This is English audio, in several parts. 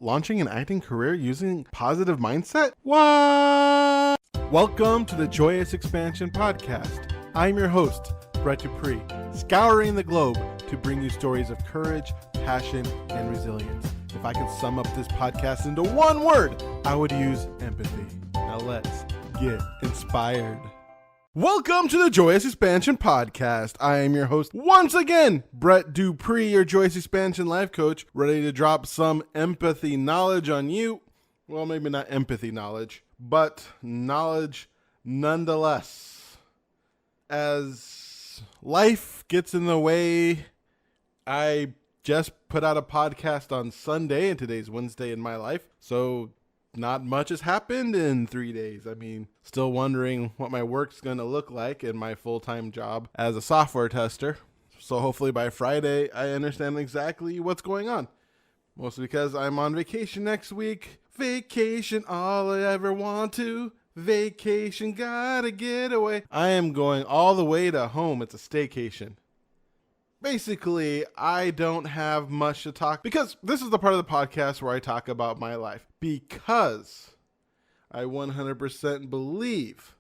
launching an acting career using positive mindset? What? Welcome to the Joyous Expansion Podcast. I'm your host, Brett Dupree, scouring the globe to bring you stories of courage, passion, and resilience. If I could sum up this podcast into one word, I would use empathy. Now let's get inspired. Welcome to the Joyous Expansion Podcast. I am your host once again, Brett Dupree, your Joyous Expansion life coach, ready to drop some empathy knowledge on you. Well, maybe not empathy knowledge, but knowledge nonetheless. As life gets in the way, I just put out a podcast on Sunday, and today's Wednesday in my life, so not much has happened in 3 days. I mean, still wondering what my work's going to look like in my full-time job as a software tester. So hopefully by Friday, I understand exactly what's going on. Mostly because I'm on vacation next week. Vacation, all I ever want to. Vacation, gotta get away. I am going all the way to home. It's a staycation. Basically, I don't have much to talk because this is the part of the podcast where I talk about my life, because I 100% believe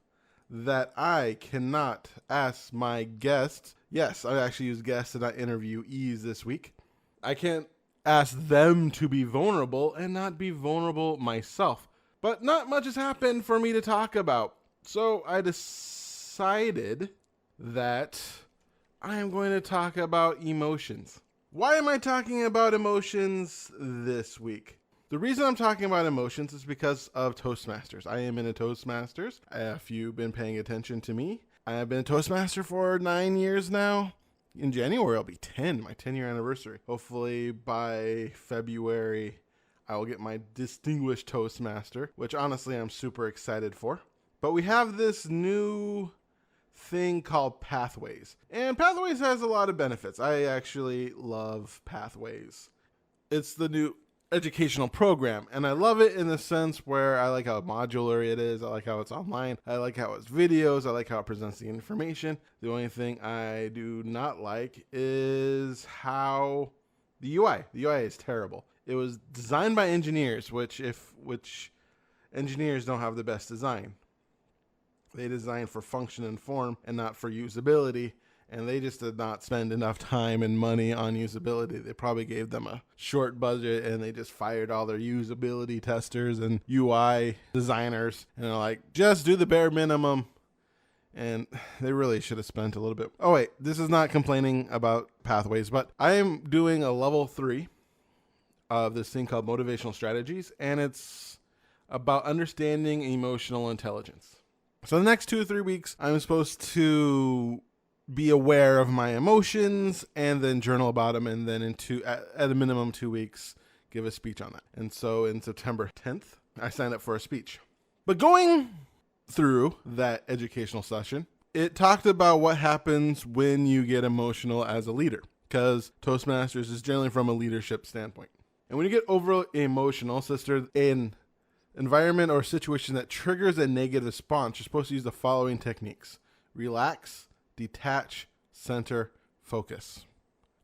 that I cannot ask my guests. Yes, I actually use guests and not interviewees this week. I can't ask them to be vulnerable and not be vulnerable myself. But not much has happened for me to talk about. So I decided that I am going to talk about emotions. Why am I talking about emotions this week? The reason I'm talking about emotions is because of Toastmasters. I am in a Toastmasters. If you've been paying attention to me, I have been a Toastmaster for 9 years now. In January, I'll be 10, my 10-year anniversary. Hopefully by February, I will get my distinguished Toastmaster, which honestly I'm super excited for. But we have this new thing called Pathways. And Pathways has a lot of benefits. I actually love Pathways. It's the new educational program, and I love it in the sense where I like how modular it is. I like how it's online. I like how it's videos. I like how it presents the information. The only thing I do not like is how the UI is terrible. It was designed by engineers, which engineers don't have the best design. They designed for function and form and not for usability, and they just did not spend enough time and money on usability. They probably gave them a short budget and they just fired all their usability testers and UI designers, and they're like, just do the bare minimum. And they really should have spent a little bit. Oh wait, this is not complaining about Pathways, but I am doing a level 3 of this thing called motivational strategies, and it's about understanding emotional intelligence. So the next 2 or 3 weeks, I'm supposed to be aware of my emotions and then journal about them, and then at a minimum 2 weeks, give a speech on that. And so in September 10th, I signed up for a speech. But going through that educational session, it talked about what happens when you get emotional as a leader, because Toastmasters is generally from a leadership standpoint. And when you get over emotional, sister, in environment or situation that triggers a negative response, you're supposed to use the following techniques: relax, detach, center, focus.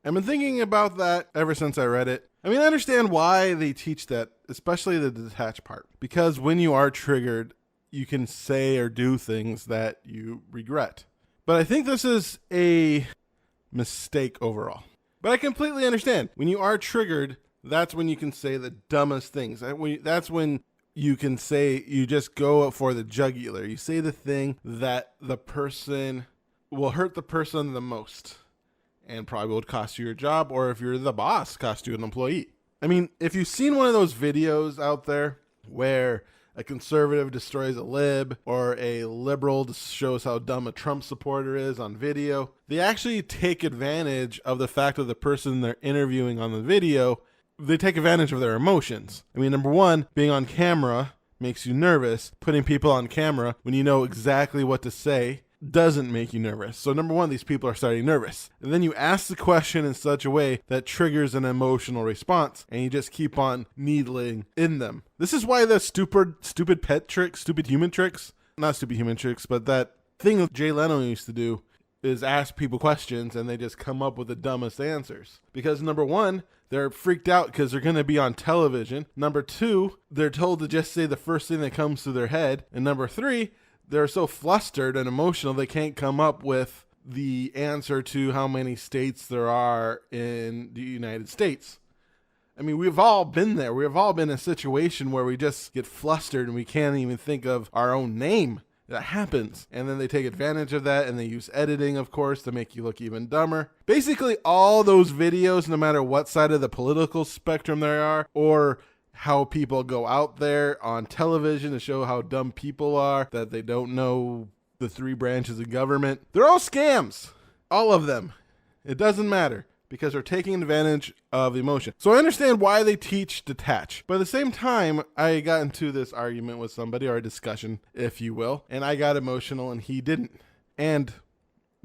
I've been thinking about that ever since I read it. I mean, I understand why they teach that, especially the detach part, because when you are triggered, you can say or do things that you regret. But I think this is a mistake overall. But I completely understand. When you are triggered, that's when you can say the dumbest things. That's when you can say, you just go for the jugular. You say the thing that the person will hurt the person the most and probably would cost you your job, or if you're the boss, cost you an employee. I mean, if you've seen one of those videos out there where a conservative destroys a lib or a liberal shows how dumb a Trump supporter is on video, they actually take advantage of the fact of the person they're interviewing on the video. They take advantage of their emotions. I mean, number one, being on camera makes you nervous. Putting people on camera when you know exactly what to say doesn't make you nervous. So number one, these people are starting nervous. And then you ask the question in such a way that triggers an emotional response, and you just keep on needling in them. This is why the stupid pet tricks, stupid human tricks, not stupid human tricks, but that thing that Jay Leno used to do is ask people questions and they just come up with the dumbest answers. Because number one, they're freaked out because they're going to be on television. Number two, they're told to just say the first thing that comes to their head. And number three, they're so flustered and emotional they can't come up with the answer to how many states there are in the United States. I mean, we've all been there. We've all been in a situation where we just get flustered and we can't even think of our own name. That happens. And then they take advantage of that and they use editing, of course, to make you look even dumber. Basically, all those videos, no matter what side of the political spectrum they are, or how people go out there on television to show how dumb people are, that they don't know the three branches of government, they're all scams. All of them. It doesn't matter. Because they're taking advantage of emotion. So I understand why they teach detach. But at the same time, I got into this argument with somebody, or a discussion, if you will, and I got emotional and he didn't. And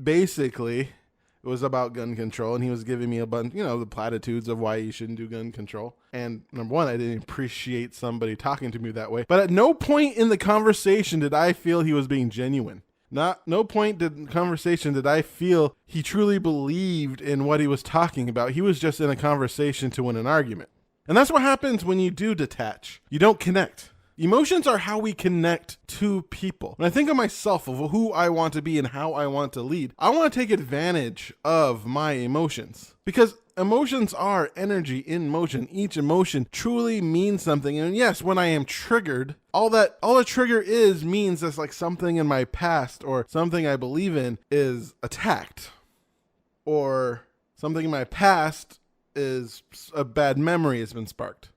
basically, it was about gun control, and he was giving me a bunch, the platitudes of why you shouldn't do gun control. And number one, I didn't appreciate somebody talking to me that way. But at no point in the conversation did I feel he was being genuine. No point in the conversation did I feel he truly believed in what he was talking about. He was just in a conversation to win an argument. And that's what happens when you do detach. You don't connect. Emotions are how we connect to people. When I think of myself, of who I want to be and how I want to lead, I want to take advantage of my emotions. Because emotions are energy in motion. Each emotion truly means something. And yes, when I am triggered, all a trigger means that's like something in my past or something I believe in is attacked. Or something in my past is a bad memory has been sparked.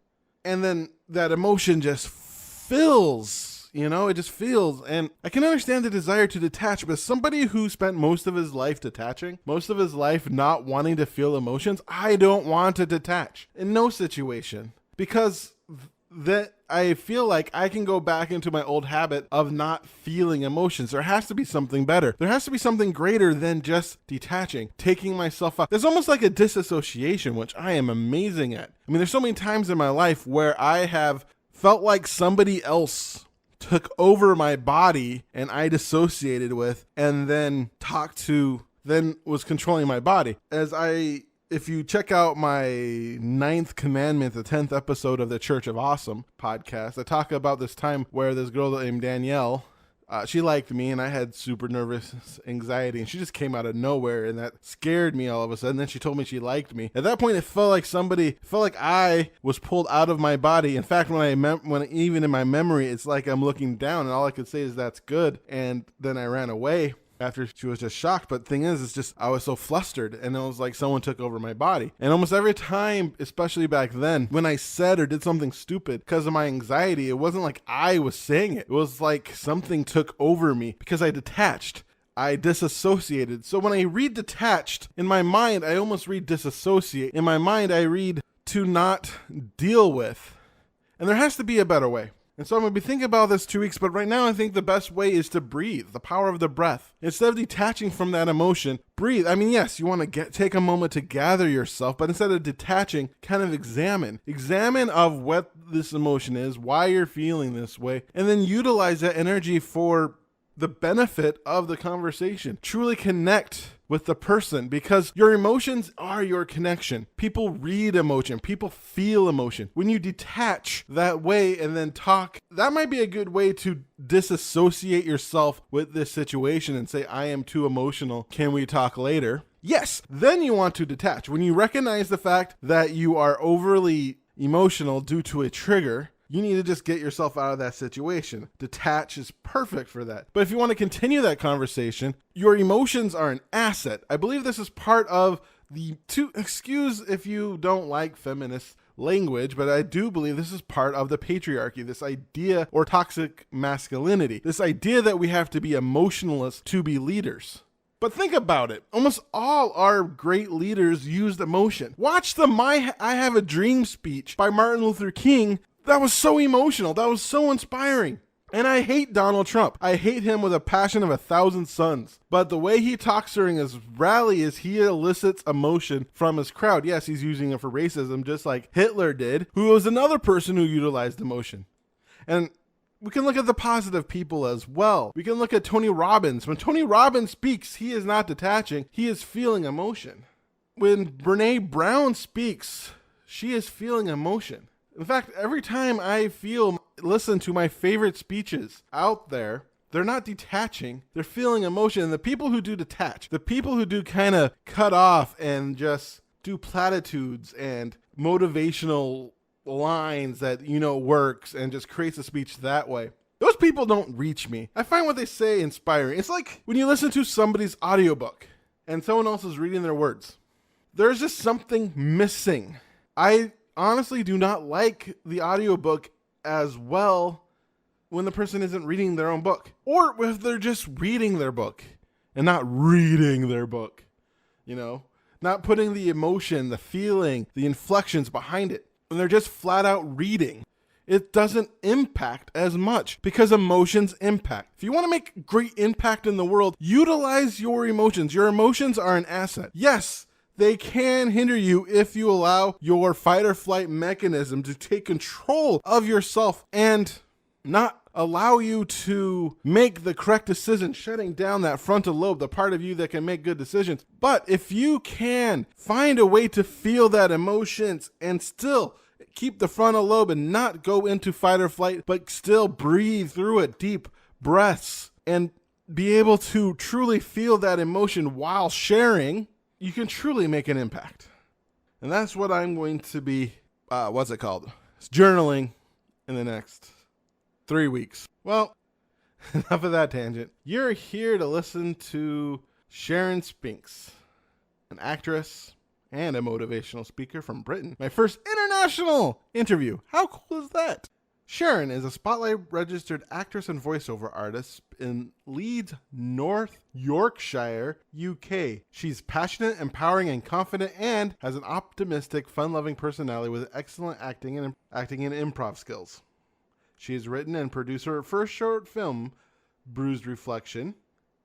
And then that emotion just feels, it just feels. And I can understand the desire to detach, but somebody who spent most of his life detaching, most of his life not wanting to feel emotions, I don't want to detach in no situation, because that I feel like I can go back into my old habit of not feeling emotions. There has to be something better. There has to be something greater than just detaching, taking myself out. There's almost like a disassociation, which I am amazing at. I mean, there's so many times in my life where I have felt like somebody else took over my body and I dissociated with, and then was controlling my body. If you check out my 9th commandment, the 10th episode of the Church of Awesome podcast, I talk about this time where this girl named Danielle, she liked me and I had super nervous anxiety, and she just came out of nowhere and that scared me all of a sudden. Then she told me she liked me. At that point, it felt like I was pulled out of my body. In fact, when even in my memory, it's like I'm looking down and all I could say is that's good. And then I ran away after she was just shocked. But the thing is, it's just I was so flustered and it was like someone took over my body. And almost every time, especially back then, when I said or did something stupid because of my anxiety, it wasn't like I was saying it. It was like something took over me because I detached. I disassociated. So when I read detached, in my mind, I almost read disassociate. In my mind, I read to not deal with. And there has to be a better way. And so I'm going to be thinking about this 2 weeks, but right now I think the best way is to breathe, the power of the breath. Instead of detaching from that emotion, breathe. I mean, yes, you want to take a moment to gather yourself, but instead of detaching, kind of examine of what this emotion is, why you're feeling this way, and then utilize that energy for the benefit of the conversation. Truly connect with the person, because your emotions are your connection. People read emotion. People feel emotion. When you detach that way and then talk, that might be a good way to disassociate yourself with this situation and say, I am too emotional. Can we talk later? Yes. Then you want to detach. When you recognize the fact that you are overly emotional due to a trigger, you need to just get yourself out of that situation. Detach is perfect for that. But if you want to continue that conversation, your emotions are an asset. I believe this is part of excuse if you don't like feminist language, but I do believe this is part of the patriarchy, this idea, or toxic masculinity, this idea that we have to be emotionless to be leaders. But think about it. Almost all our great leaders used emotion. Watch the I Have a Dream speech by Martin Luther King. That was so emotional. That was so inspiring. And I hate Donald Trump. I hate him with a passion of 1,000 suns. But the way he talks during his rally is he elicits emotion from his crowd. Yes, he's using it for racism, just like Hitler did, who was another person who utilized emotion. And We can look at the positive people as well. We can look at Tony Robbins. When Tony Robbins speaks, he is not detaching, he is feeling emotion. When Brene Brown speaks, she is feeling emotion. In fact, every time I listen to my favorite speeches out there, they're not detaching, they're feeling emotion. And the people who do detach, the people who do kind of cut off and just do platitudes and motivational lines that works and just creates a speech that way, those people don't reach me. I find what they say inspiring. It's like when you listen to somebody's audiobook and someone else is reading their words. There's just something missing. I honestly do not like the audiobook as well when the person isn't reading their own book, or if they're just reading their book and not reading their book, not putting the emotion, the feeling, the inflections behind it. When they're just flat out reading, it doesn't impact as much because emotions impact. If you want to make great impact in the world, utilize your emotions. Your emotions are an asset. Yes, they can hinder you if you allow your fight or flight mechanism to take control of yourself and not allow you to make the correct decision, shutting down that frontal lobe, the part of you that can make good decisions. But if you can find a way to feel that emotions and still keep the frontal lobe and not go into fight or flight, but still breathe through it, deep breaths, and be able to truly feel that emotion while sharing, you can truly make an impact. And that's what I'm going to be, journaling in the next 3 weeks. Well, enough of that tangent. You're here to listen to Sharon Spink, an actress and a motivational speaker from Britain. My first international interview. How cool is that? Sharon is a Spotlight registered actress and voiceover artist in Leeds, North Yorkshire, UK. She's passionate, empowering, and confident, and has an optimistic, fun-loving personality with excellent acting and improv skills. She has written and produced her first short film, Bruised Reflection,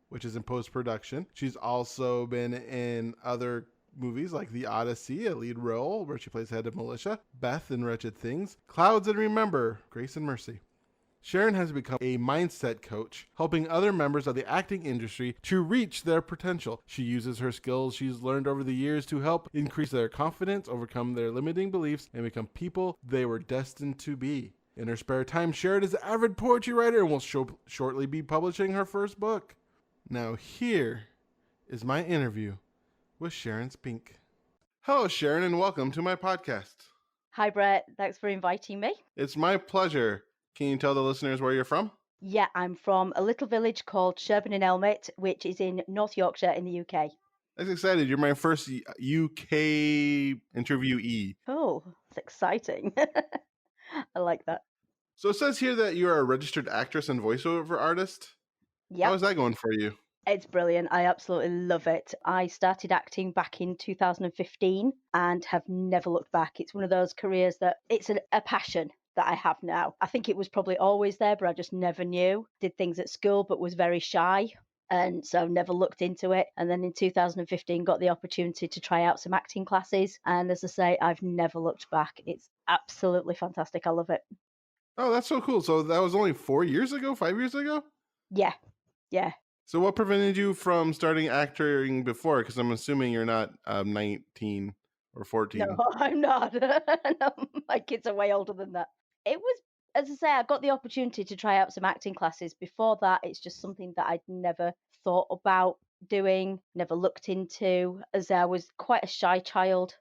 which is in post-production. She's also been in other movies like The Odyssey, a lead role where she plays head of militia, Beth in Wretched Things, Clouds and Remember, Grace and Mercy. Sharon has become a mindset coach, helping other members of the acting industry to reach their potential. She uses her skills she's learned over the years to help increase their confidence, overcome their limiting beliefs, and become people they were destined to be. In her spare time, Sharon is an avid poetry writer and will shortly be publishing her first book. Now here is my interview with Sharon Spink. Hello, Sharon, and welcome to my podcast. Hi, Brett. Thanks for inviting me. It's my pleasure. Can you tell the listeners where you're from? Yeah, I'm from a little village called Sherburn-in-Elmet, which is in North Yorkshire in the UK. I'm excited. You're my first UK interviewee. Oh, it's exciting. I like that. So it says here that you're a registered actress and voiceover artist. Yeah. How is that going for you? It's brilliant. I absolutely love it. I started acting back in 2015 and have never looked back. It's one of those careers that it's a passion that I have now. I think it was probably always there, but I just never knew. Did things at school, but was very shy. And so never looked into it. And then in 2015, got the opportunity to try out some acting classes. And as I say, I've never looked back. It's absolutely fantastic. I love it. Oh, that's so cool. So that was only 4 years ago, 5 years ago? Yeah. Yeah. So what prevented you from starting acting before? Because I'm assuming you're not 19 or 14. No, I'm not. No, my kids are way older than that. It was, as I say, I got the opportunity to try out some acting classes. Before that, it's just something that I'd never thought about doing, never looked into, as I was quite a shy child.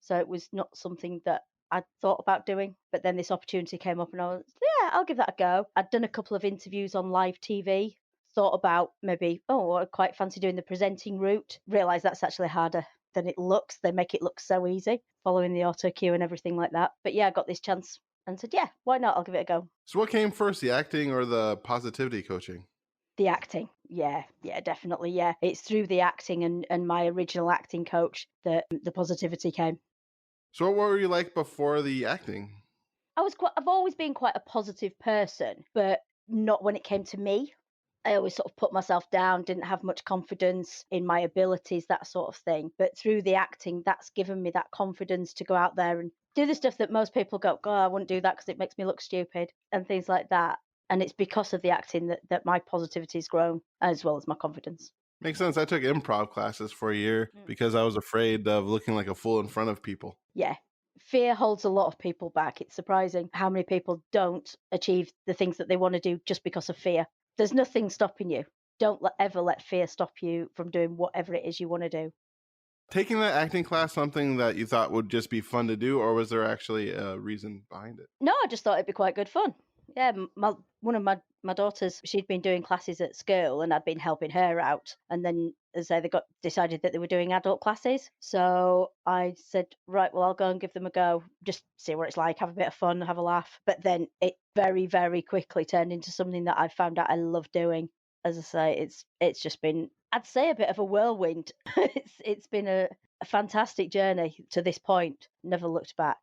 So it was not something that I'd thought about doing. But then this opportunity came up and I was, yeah, I'll give that a go. I'd done a couple of interviews on live TV, thought about maybe, oh, I'd quite fancy doing the presenting route. Realised that's actually harder than it looks. They make it look so easy, following the auto cue and everything like that. But yeah, I got this chance and said, yeah, why not? I'll give it a go. So what came first, the acting or the positivity coaching? The acting. Yeah, definitely. Yeah. It's through the acting and my original acting coach that the positivity came. So what were you like before the acting? I've always been quite a positive person, but not when it came to me. I always sort of put myself down, didn't have much confidence in my abilities, that sort of thing. But through the acting, that's given me that confidence to go out there and do the stuff that most people go, God, I wouldn't do that because it makes me look stupid and things like that. And it's because of the acting that my positivity has grown, as well as my confidence. Makes sense. I took improv classes for a year because I was afraid of looking like a fool in front of people. Yeah. Fear holds a lot of people back. It's surprising how many people don't achieve the things that they want to do just because of fear. There's nothing stopping you. Don't ever let fear stop you from doing whatever it is you want to do. Taking that acting class something that you thought would just be fun to do, or was there actually a reason behind it? No, I just thought it'd be quite good fun. Yeah, one of my daughters, she'd been doing classes at school, and I'd been helping her out. And then, as they got decided that they were doing adult classes, so I said, right, well, I'll go and give them a go, just see what it's like, have a bit of fun, have a laugh. But then it very, very quickly turned into something that I found out I love doing. As I say, it's just been, I'd say, a bit of a whirlwind. It's been a fantastic journey to this point. Never looked back.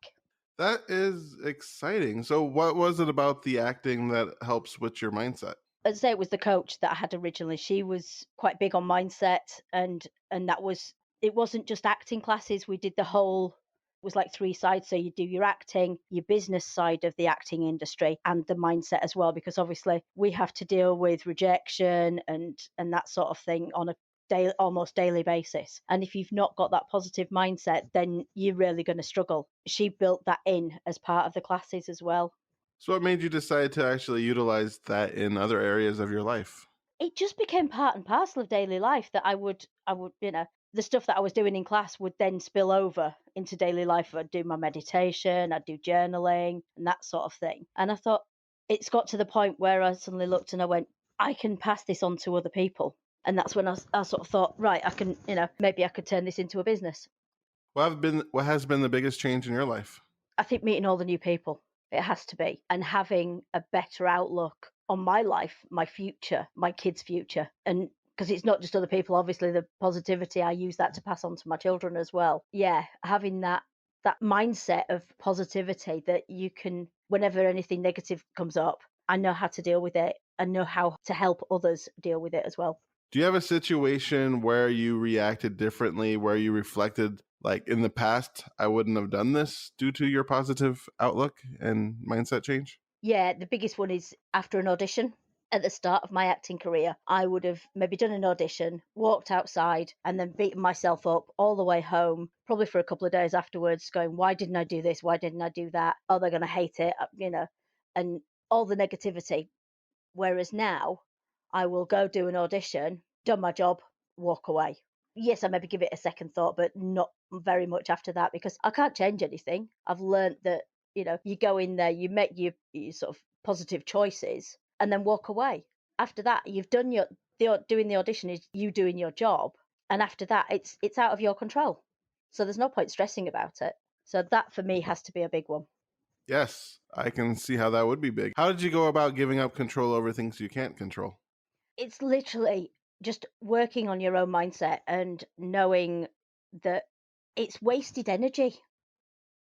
That is exciting. So, what was it about the acting that helped switch your mindset? I'd say it was the coach that I had originally. She was quite big on mindset, and that was, it wasn't just acting classes. We did the whole, it was like three sides. So you do your acting, your business side of the acting industry, and the mindset as well, because obviously we have to deal with rejection and that sort of thing on a daily, almost daily basis. And if you've not got that positive mindset, then you're really going to struggle. She built that in as part of the classes as well. So, what made you decide to actually utilize that in other areas of your life? It just became part and parcel of daily life that I would, the stuff that I was doing in class would then spill over into daily life. I'd do my meditation, I'd do journaling and that sort of thing. And I thought, it's got to the point where I suddenly looked and I went, I can pass this on to other people. And that's when I sort of thought, right, I can, maybe I could turn this into a business. What has been the biggest change in your life? I think meeting all the new people, it has to be, and having a better outlook on my life, my future, my kids' future. And because it's not just other people, obviously the positivity, I use that to pass on to my children as well. Yeah, having that mindset of positivity that you can, whenever anything negative comes up, I know how to deal with it. I know how to help others deal with it as well. Do you have a situation where you reacted differently, where you reflected, like in the past, I wouldn't have done this due to your positive outlook and mindset change? Yeah, the biggest one is after an audition. At the start of my acting career, I would have maybe done an audition, walked outside, and then beaten myself up all the way home, probably for a couple of days afterwards, going, why didn't I do this? Why didn't I do that? Oh, they're going to hate it, and all the negativity. Whereas now, I will go do an audition, done my job, walk away. Yes, I maybe give it a second thought, but not very much after that, because I can't change anything. I've learned that, you go in there, you make your sort of positive choices and then walk away. After that, you've done doing the audition is you doing your job. And after that, it's out of your control. So there's no point stressing about it. So that for me has to be a big one. Yes, I can see how that would be big. How did you go about giving up control over things you can't control? It's literally just working on your own mindset and knowing that it's wasted energy.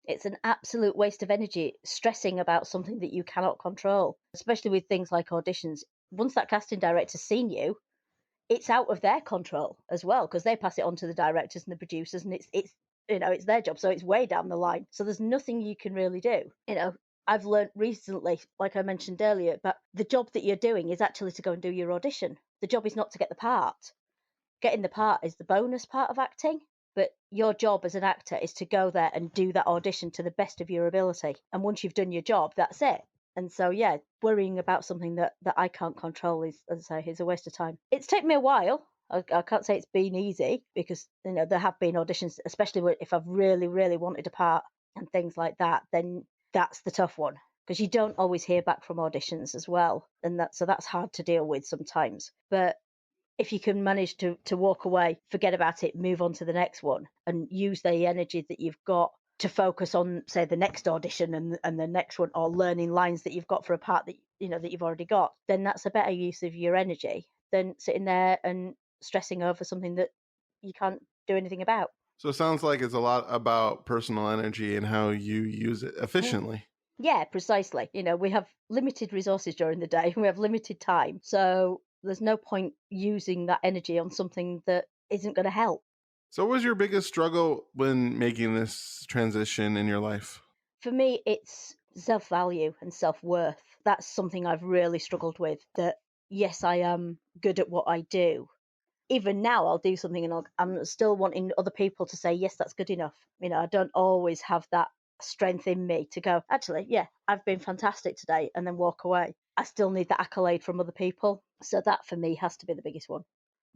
It's an absolute waste of energy stressing about something that you cannot control, especially with things like auditions. Once that casting director's seen you, it's out of their control as well, because they pass it on to the directors and the producers, and it's their job, so it's way down the line. So there's nothing you can really do. I've learned recently, like I mentioned earlier, but the job that you're doing is actually to go and do your audition. The job is not to get the part. Getting the part is the bonus part of acting. But your job as an actor is to go there and do that audition to the best of your ability. And once you've done your job, that's it. And so, yeah, worrying about something that I can't control is, as I say, is a waste of time. It's taken me a while. I can't say it's been easy, because there have been auditions, especially if I've really, really wanted a part and things like that. Then that's the tough one, because you don't always hear back from auditions as well, and that's hard to deal with sometimes. But if you can manage to walk away, forget about it, move on to the next one, and use the energy that you've got to focus on, say, the next audition and the next one, or learning lines that you've got for a part that you've already got, then that's a better use of your energy than sitting there and stressing over something that you can't do anything about. So it sounds like it's a lot about personal energy and how you use it efficiently. Yeah, precisely. We have limited resources during the day, we have limited time. So there's no point using that energy on something that isn't going to help. So what was your biggest struggle when making this transition in your life? For me, it's self-value and self-worth. That's something I've really struggled with, that yes, I am good at what I do. Even now, I'll do something and I'm still wanting other people to say, yes, that's good enough. I don't always have that strength in me to go, actually, yeah, I've been fantastic today, and then walk away. I still need the accolade from other people. So that for me has to be the biggest one.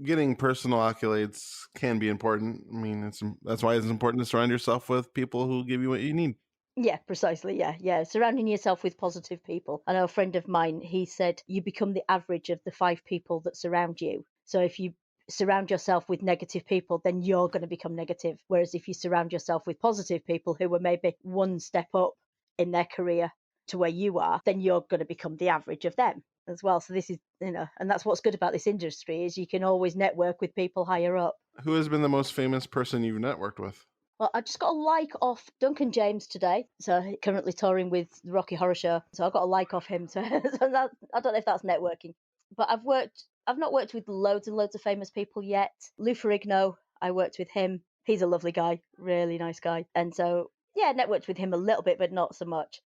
Getting personal accolades can be important. I mean, that's why it's important to surround yourself with people who give you what you need. Yeah, precisely. Yeah. Surrounding yourself with positive people. I know a friend of mine, he said, you become the average of the 5 people that surround you. So if you surround yourself with negative people, then you're going to become negative. Whereas if you surround yourself with positive people who are maybe one step up in their career to where you are, then you're going to become the average of them as well. So this is, and that's what's good about this industry, is you can always network with people higher up. Who has been the most famous person you've networked with? Well, I just got a like off Duncan James today. So currently touring with the Rocky Horror Show. So I got a like off him. So that, I don't know if that's networking. But I've not worked with loads and loads of famous people yet. Lou Ferrigno, I worked with him. He's a lovely guy, really nice guy. And so, yeah, networked with him a little bit, but not so much.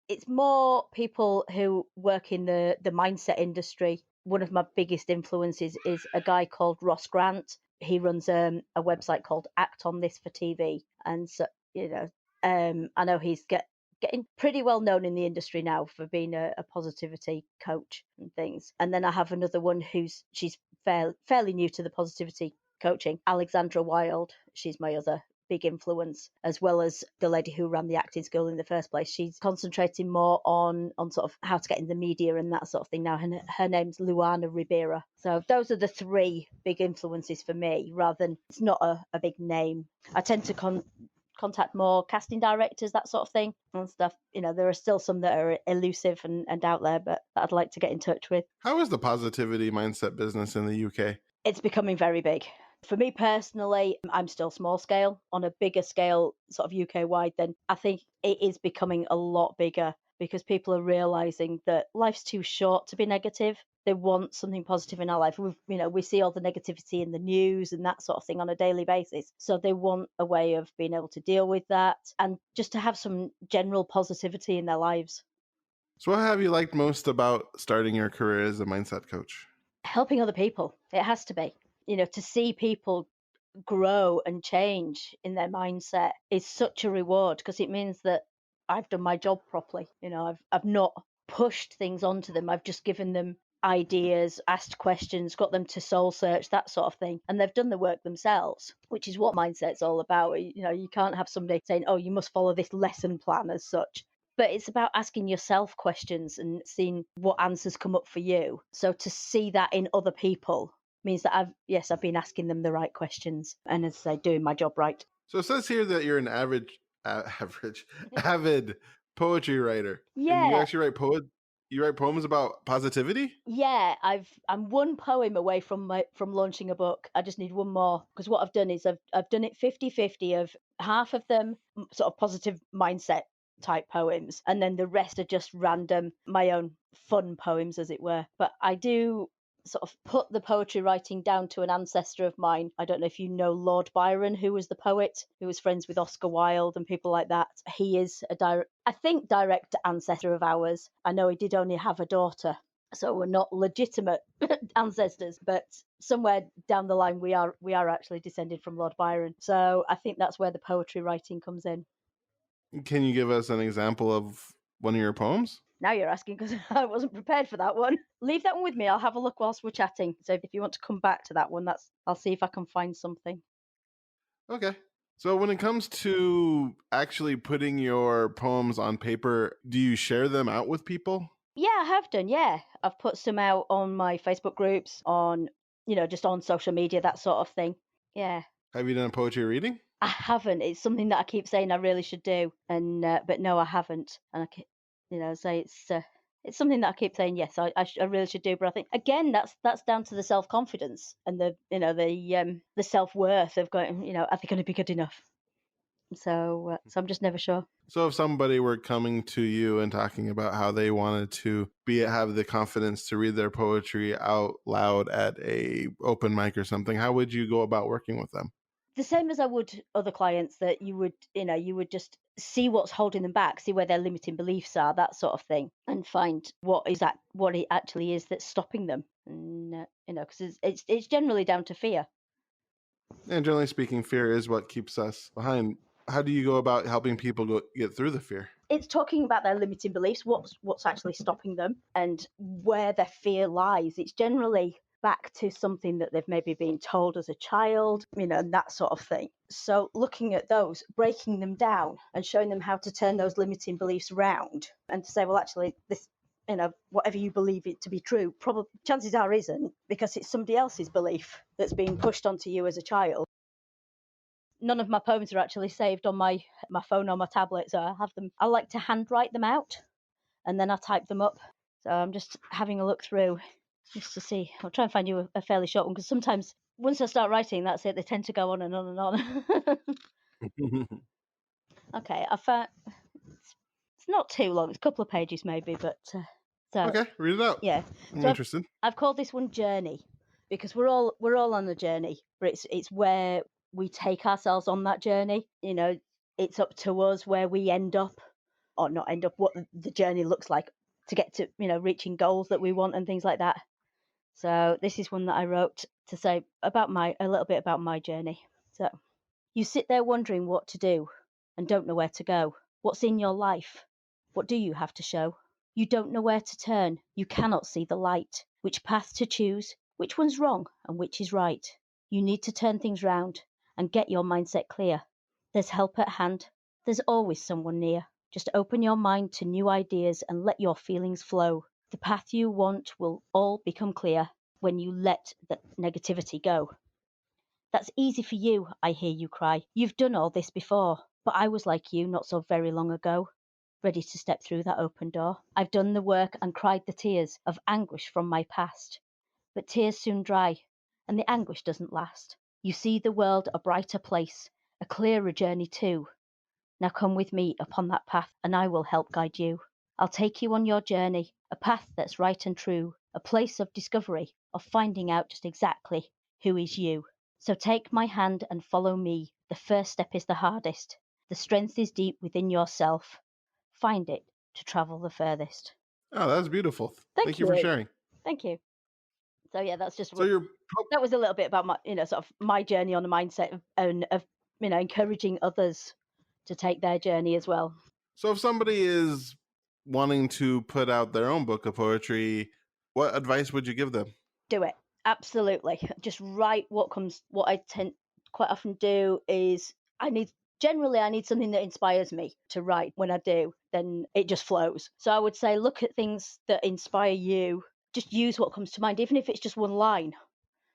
It's more people who work in the mindset industry. One of my biggest influences is a guy called Ross Grant. He runs a website called Act on This for TV, and so I know he's getting pretty well known in the industry now for being a positivity coach and things. And then I have another one she's fairly new to the positivity coaching, Alexandra Wild. She's my other big influence, as well as the lady who ran the acting school in the first place. She's concentrating more on sort of how to get in the media and that sort of thing now. Her name's Luana Ribera. So those are the 3 big influences for me, rather than, it's not a big name. I tend to contact more casting directors, that sort of thing and stuff. There are still some that are elusive and out there, but that I'd like to get in touch with. How is the positivity mindset business in the UK? It's becoming very big. For me personally, I'm still small scale. On a bigger scale, sort of UK wide, then I think it is becoming a lot bigger, because people are realizing that life's too short to be negative. They want something positive in our life. We see all the negativity in the news and that sort of thing on a daily basis. So they want a way of being able to deal with that and just to have some general positivity in their lives. So what have you liked most about starting your career as a mindset coach? Helping other people. It has to be. To see people grow and change in their mindset is such a reward, because it means that I've done my job properly. I've not pushed things onto them. I've just given them ideas, asked questions, got them to soul search, that sort of thing. And they've done the work themselves, which is what mindset's all about. You can't have somebody saying, oh, you must follow this lesson plan as such. But it's about asking yourself questions and seeing what answers come up for you. So to see that in other people means that I've been asking them the right questions, and as I say, doing my job right. So it says here that you're an avid poetry writer. And you Yeah. actually you write poems about positivity? Yeah, I'm one poem away from launching a book. I just need one more, because what I've done is I've done it 50-50, of half of them sort of positive mindset type poems, and then the rest are just random, my own fun poems, as it were. But I do sort of put the poetry writing down to an ancestor of mine. I don't know if you know Lord Byron, who was the poet, who was friends with Oscar Wilde and people like that. He is direct ancestor of ours. I know he did only have a daughter, so we're not legitimate ancestors, but somewhere down the line we are actually descended from Lord Byron. So I think that's where the poetry writing comes in. Can you give us an example of one of your poems? Now you're asking, because I wasn't prepared for that one. Leave that one with me. I'll have a look whilst we're chatting. So if you want to come back to that one, I'll see if I can find something. Okay. So when it comes to actually putting your poems on paper, do you share them out with people? Yeah, I have done. Yeah, I've put some out on my Facebook groups, on just on social media, that sort of thing. Yeah. Have you done a poetry reading? I haven't. It's something that I keep saying I really should do, and but no, I haven't. And say it's something that I keep saying yes, I really should do. But I think again, that's down to the self confidence and the self worth of going. Are they going to be good enough? So I'm just never sure. So if somebody were coming to you and talking about how they wanted to have the confidence to read their poetry out loud at a open mic or something, how would you go about working with them? The same as I would other clients, that you would just see what's holding them back, see where their limiting beliefs are, that sort of thing, and find what it actually is that's stopping them. And because it's generally down to fear. And generally speaking, fear is what keeps us behind. How do you go about helping people get through the fear? It's talking about their limiting beliefs, what's actually stopping them, and where their fear lies. It's generally back to something that they've maybe been told as a child, and that sort of thing. So looking at those, breaking them down and showing them how to turn those limiting beliefs around and to say, well, actually, this, whatever you believe it to be true, probably chances are isn't, because it's somebody else's belief that's being pushed onto you as a child. None of my poems are actually saved on my phone or my tablet, so I like to handwrite them out and then I type them up. So I'm just having a look through just to see. I'll try and find you a fairly short one, because sometimes once I start writing, that's it. They tend to go on and on and on. Okay, I found it's not too long. It's a couple of pages maybe, but Okay, read it out. yeah. I'm So interested. I've called this one Journey, because we're all on the journey, but it's where we take ourselves on that journey. It's up to us where we end up, or not end up, what the journey looks like to get to reaching goals that we want and things like that. So this is one that I wrote to say about a little bit about my journey. So you sit there wondering what to do and don't know where to go. What's in your life? What do you have to show? You don't know where to turn. You cannot see the light. Which path to choose? Which one's wrong and which is right? You need to turn things round and get your mindset clear. There's help at hand. There's always someone near. Just open your mind to new ideas and let your feelings flow. The path you want will all become clear when you let the negativity go. That's easy for you, I hear you cry. You've done all this before, but I was like you not so very long ago, ready to step through that open door. I've done the work and cried the tears of anguish from my past. But tears soon dry, and the anguish doesn't last. You see the world a brighter place, a clearer journey too. Now come with me upon that path, and I will help guide you. I'll take you on your journey, a path that's right and true, a place of discovery, of finding out just exactly who is you. So take my hand and follow me. The first step is the hardest. The strength is deep within yourself. Find it to travel the furthest. Oh, that's beautiful. Thank you for you. sharing. Thank you. So yeah, that's just So you're that was a little bit about my sort of my journey on the mindset of encouraging others to take their journey as well. So if somebody is wanting to put out their own book of poetry, what advice would you give them? Do it. Absolutely. Just write what comes. What I tend quite often do is I need something that inspires me to write. When I do, then it just flows. So I would say look at things that inspire you. Just use what comes to mind, even if it's just one line.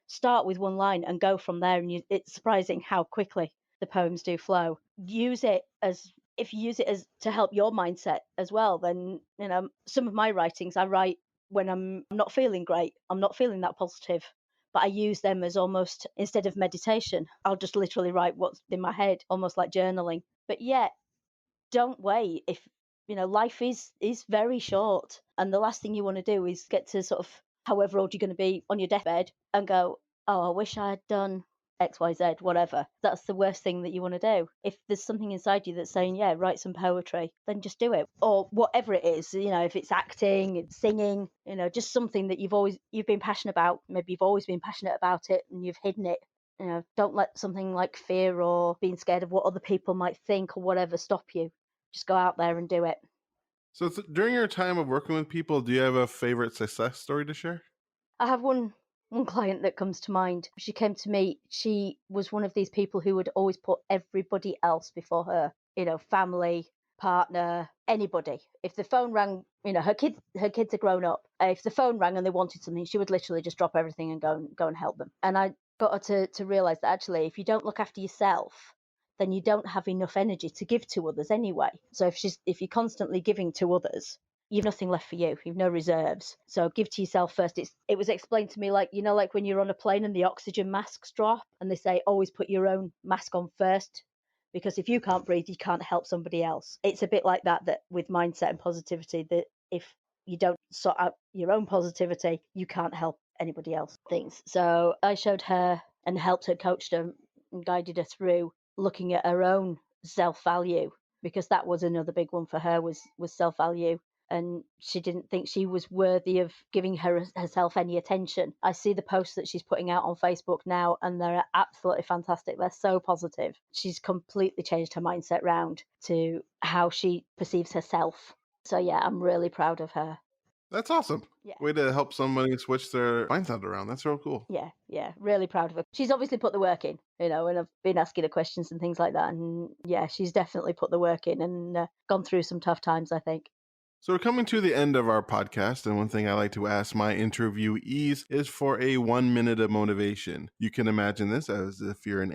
Start with one line and go from there, and it's surprising how quickly the poems do flow. Use it as if you use it as to help your mindset as well, then some of my writings I write when I'm not feeling great, I'm not feeling that positive, but I use them as almost, instead of meditation, I'll just literally write what's in my head, almost like journaling. But yeah, don't wait. If life is very short, and the last thing you want to do is get to sort of however old you're going to be on your deathbed and go, oh, I wish I had done XYZ, whatever. That's the worst thing that you want to do. If there's something inside you that's saying, yeah, write some poetry, then just do it. Or whatever it is, if it's acting, it's singing, just something that you've been passionate about. Maybe you've always been passionate about it and you've hidden it. Don't let something like fear or being scared of what other people might think or whatever stop you. Just go out there and do it. So during your time of working with people, do you have a favorite success story to share? I have one client that comes to mind. She came to me. She was one of these people who would always put everybody else before her. Family, partner, anybody. If the phone rang, her kids are grown up. If the phone rang and they wanted something, she would literally just drop everything and go and help them. And I got her to realize that actually, if you don't look after yourself, then you don't have enough energy to give to others anyway. So if you're constantly giving to others, you've nothing left for you. You've no reserves. So give to yourself first. It was explained to me like when you're on a plane and the oxygen masks drop and they say always put your own mask on first, because if you can't breathe, you can't help somebody else. It's a bit like that with mindset and positivity, that if you don't sort out your own positivity, you can't help anybody else things. So I showed her and helped her, coached her and guided her through looking at her own self-value because that was another big one for her, was self-value. And she didn't think she was worthy of giving herself any attention. I see the posts that she's putting out on Facebook now, and they're absolutely fantastic. They're so positive. She's completely changed her mindset round to how she perceives herself. So yeah, I'm really proud of her. That's awesome. Yeah. Way to help somebody switch their mindset around. That's real cool. Yeah, really proud of her. She's obviously put the work in, and I've been asking her questions and things like that. And yeah, she's definitely put the work in and gone through some tough times, I think. So we're coming to the end of our podcast, and one thing I like to ask my interviewees is for a 1 minute of motivation. You can imagine this as if you're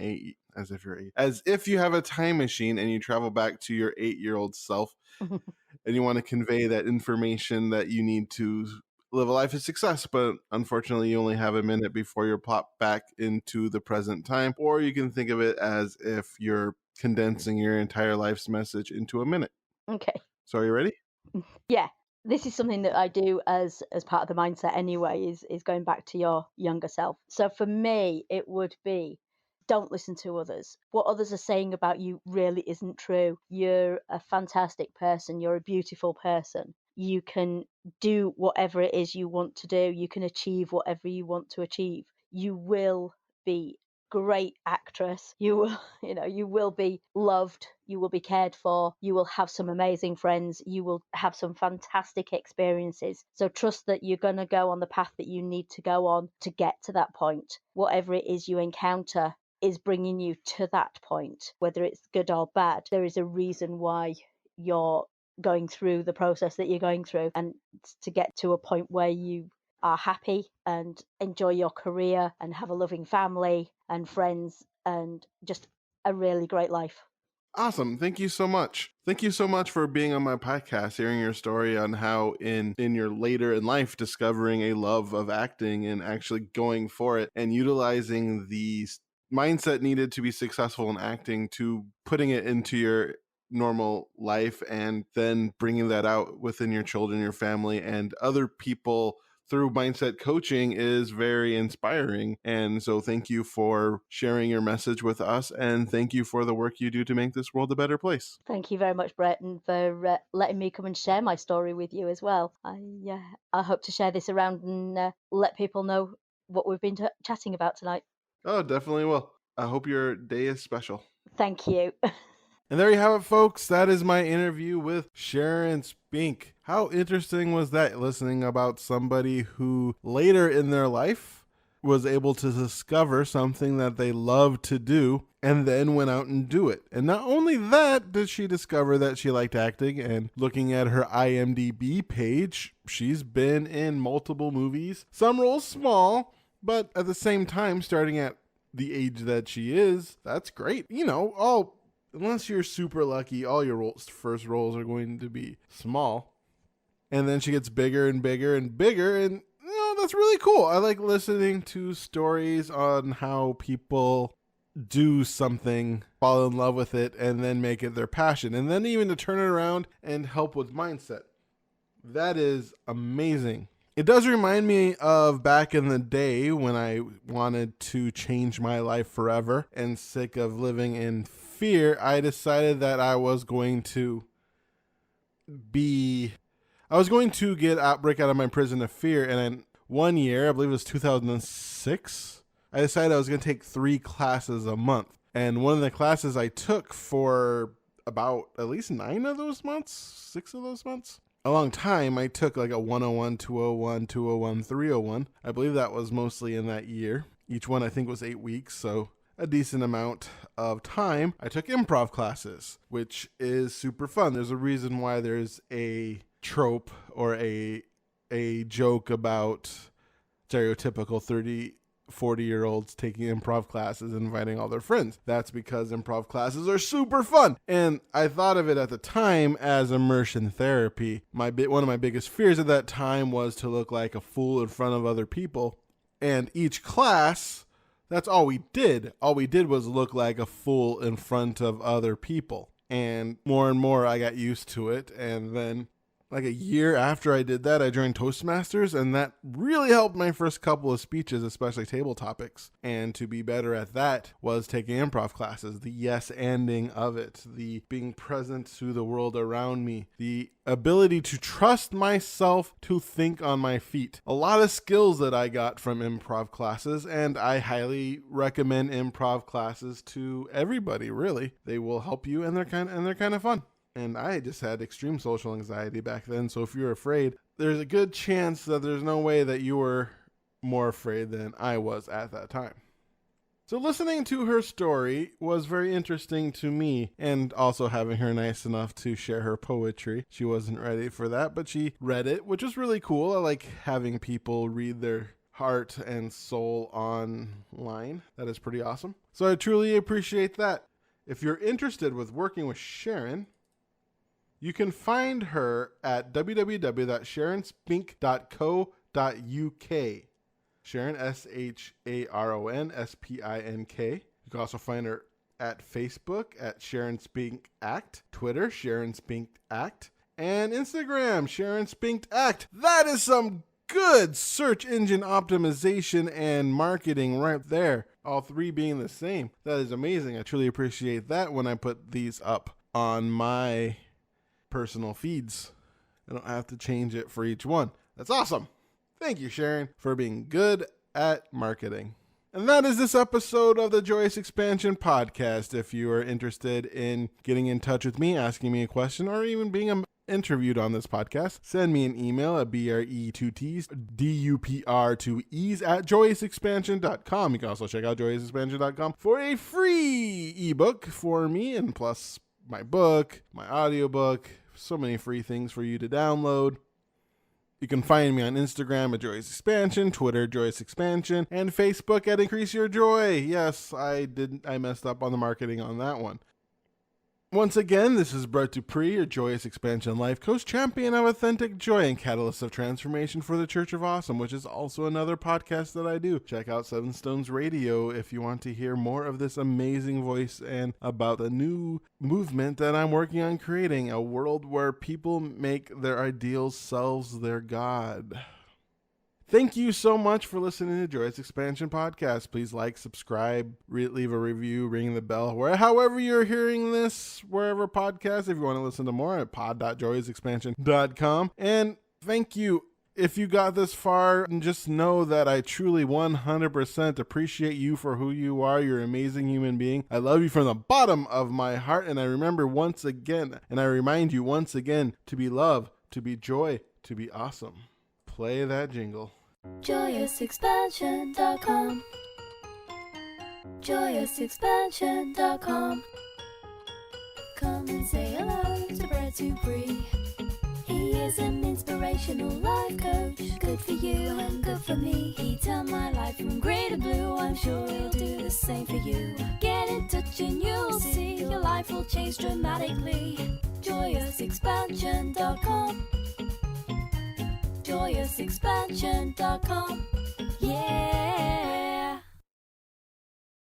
as if you have a time machine and you travel back to your 8-year-old self, and you want to convey that information that you need to live a life of success, but unfortunately you only have a minute before you're plopped back into the present time. Or you can think of it as if you're condensing your entire life's message into a minute. Okay. So are you ready? Yeah, this is something that I do as part of the mindset anyway, is going back to your younger self. So for me, it would be, don't listen to others. What others are saying about you really isn't true. You're a fantastic person. You're a beautiful person. You can do whatever it is you want to do. You can achieve whatever you want to achieve. You will be great actress. You will, you will be loved. You will be cared for. You will have some amazing friends. You will have some fantastic experiences. So trust that you're going to go on the path that you need to go on to get to that point. Whatever it is you encounter is bringing you to that point, whether it's good or bad. There is a reason why you're going through the process that you're going through, and to get to a point where you are happy and enjoy your career and have a loving family and friends and just a really great life. Awesome. Thank you so much. Thank you so much for being on my podcast, hearing your story on how in your later in life, discovering a love of acting and actually going for it and utilizing the mindset needed to be successful in acting to putting it into your normal life, and then bringing that out within your children, your family, and other people through mindset coaching is very inspiring. And so thank you for sharing your message with us, and thank you for the work you do to make this world a better place. Thank you very much, Brett, and for letting me come and share my story with you as well. I hope to share this around and let people know what we've been chatting about tonight. Oh, definitely will. I hope your day is special. Thank you. And there you have it, folks. That is my interview with Sharon Spink. How interesting was that, listening about somebody who later in their life was able to discover something that they loved to do and then went out and do it. And not only that did she discover that she liked acting, and looking at her IMDb page, she's been in multiple movies, some roles small, but at the same time, starting at the age that she is, that's great. Unless you're super lucky, all your first roles are going to be small. And then she gets bigger and bigger and bigger, and that's really cool. I like listening to stories on how people do something, fall in love with it, and then make it their passion. And then even to turn it around and help with mindset. That is amazing. It does remind me of back in the day when I wanted to change my life forever, and sick of living in fear, I decided that I was going to break out of my prison of fear. And in 1 year, I believe it was 2006, I decided I was going to take 3 classes a month. And one of the classes I took for about at least 9 of those months, 6 of those months, a long time, I took like a 101, 201, 201, 301. I believe that was mostly in that year. Each one I think was 8 weeks, so a decent amount of time. I took improv classes, which is super fun. There's a reason why there's a trope or a joke about stereotypical 30, 40-year-olds taking improv classes and inviting all their friends. That's because improv classes are super fun. And I thought of it at the time as immersion therapy. One of my biggest fears at that time was to look like a fool in front of other people. And each class, that's all we did. All we did was look like a fool in front of other people. And more I got used to it. And then like a year after I did that, I joined Toastmasters, and that really helped my first couple of speeches, especially table topics. And to be better at that was taking improv classes, the yes-anding of it, the being present to the world around me, the ability to trust myself to think on my feet. A lot of skills that I got from improv classes, and I highly recommend improv classes to everybody, really. They will help you, and they're kind of fun. And I just had extreme social anxiety back then, so if you're afraid, there's a good chance that there's no way that you were more afraid than I was at that time. So listening to her story was very interesting to me, and also having her nice enough to share her poetry. She wasn't ready for that, but she read it, which was really cool. I like having people read their heart and soul online. That is pretty awesome. So I truly appreciate that. If you're interested with working with Sharon, you can find her at www.sharonspink.co.uk. Sharon, SharonSpink. You can also find her at Facebook at Sharon Spink Act, Twitter, Sharon Spink Act, and Instagram, Sharon Spink Act. That is some good search engine optimization and marketing right there. All three being the same. That is amazing. I truly appreciate that when I put these up on my personal feeds. I don't have to change it for each one. That's awesome. Thank you, Sharon, for being good at marketing. And that is this episode of the Joyous Expansion Podcast. If you are interested in getting in touch with me, asking me a question, or even being interviewed on this podcast, send me an email at BRE2Ts, DUPR2Es at joyousexpansion.com. You can also check out joyousexpansion.com for a free ebook for me, and plus my book, my audiobook, so many free things for you to download. You can find me on Instagram at Joyous Expansion, Twitter, Joyous Expansion, and Facebook at Increase Your Joy. Yes, I messed up on the marketing on that one. Once again, this is Brett Dupree, your Joyous Expansion life coach, champion of authentic joy and catalyst of transformation for the Church of Awesome, which is also another podcast that I do. Check out Seven Stones Radio if you want to hear more of this amazing voice and about the new movement that I'm working on creating, a world where people make their ideal selves their God. Thank you so much for listening to Joyous Expansion Podcast. Please like, subscribe, leave a review, ring the bell, however you're hearing this, wherever podcast, if you want to listen to more at pod.joyousexpansion.com. And thank you. If you got this far, and just know that I truly 100% appreciate you for who you are. You're an amazing human being. I love you from the bottom of my heart. And I remind you once again, to be love, to be joy, to be awesome. Play that jingle. JoyousExpansion.com. JoyousExpansion.com. Come and say hello to Brett Dupree. He is an inspirational life coach. Good for you and good for me. He turned my life from grey to blue. I'm sure he'll do the same for you. Get in touch and you'll see your life will change dramatically. JoyousExpansion.com. JoyousExpansion.com. Yeah.